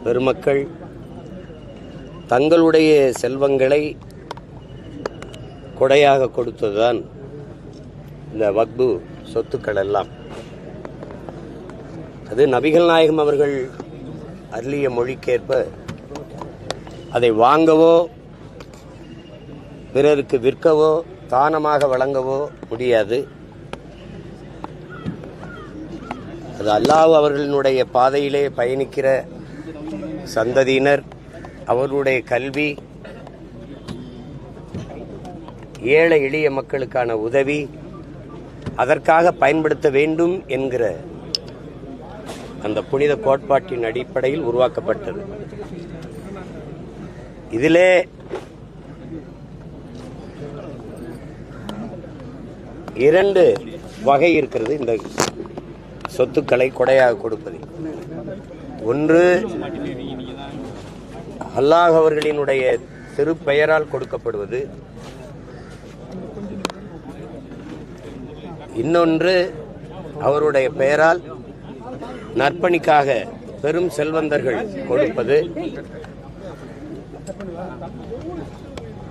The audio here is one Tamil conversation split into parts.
பெருமக்கள் தங்களுடைய செல்வங்களை கொடையாக கொடுத்ததுதான் இந்த வக்பு சொத்துக்கள் எல்லாம். அது நபிகள் நாயகம் அவர்கள் அருளிய மொழிக்கேற்ப அதை வாங்கவோ பிறருக்கு விற்கவோ தானமாக வழங்கவோ முடியாது. அது அல்லாஹ் அவர்களினுடைய பாதையிலே பயணிக்கிற சந்ததியினர், அவர்களுடைய கல்வி, ஏழை எளிய மக்களுக்கான உதவி, அதற்காக பயன்படுத்த வேண்டும் என்கிற அந்த புனித கோட்பாட்டின் அடிப்படையில் உருவாக்கப்பட்டது. இதிலே இரண்டு வகை இருக்கிறது இந்த சொத்துக்களை கொடையாக கொடுப்பது. ஒன்று, அல்லாஹ் அவர்களினுடைய திருப்பெயரால் கொடுக்கப்படுவது. இன்னொன்று, அவருடைய பெயரால் நற்பணிக்காக பெரும் செல்வந்தர்கள் கொடுப்பது.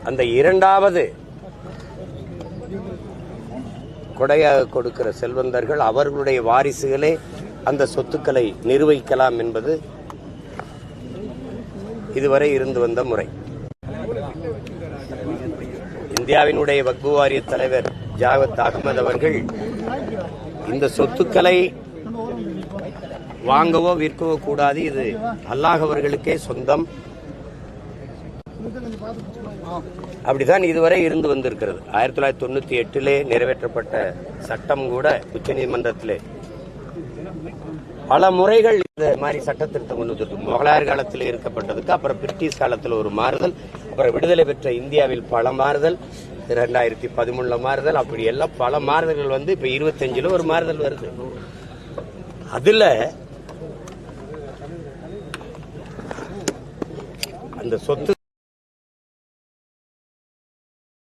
அந்த இரண்டாவது கொடையாக கொடுக்கிற செல்வந்தர்கள் அவர்களுடைய வாரிசுகளே அந்த சொத்துக்களை நிர்வகிக்கலாம் என்பது இதுவரை இருந்து வந்த முறை. இந்தியாவினுடைய வக்பு வாரிய தலைவர் ஜாவத் அகமது அவர்கள் இந்த சொத்துக்களை வாங்கவோ விற்கவோ கூடாது, இது அல்லாஹ் அவர்களுக்கே சொந்தம், அப்படிதான் இதுவரை இருந்து வந்திருக்கிறது. 1998 நிறைவேற்றப்பட்ட சட்டம் கூட உச்சநீதிமன்றத்திலே பல முறைகள் இந்த மாதிரி சட்ட திருத்தம் கொண்டு வந்திருக்கு. முகலாயர் காலத்தில் இருக்கப்பட்டதுக்கு அப்புறம் பிரிட்டிஷ் காலத்தில் ஒரு மாறுதல், அப்புறம் விடுதலை பெற்ற இந்தியாவில் பல மாறுதல், 2013 மாறுதல், அப்படி எல்லாம் பல மாறுதல்கள் வந்து இப்ப 25 ஒரு மாறுதல் வருது. அதுல அந்த சொத்து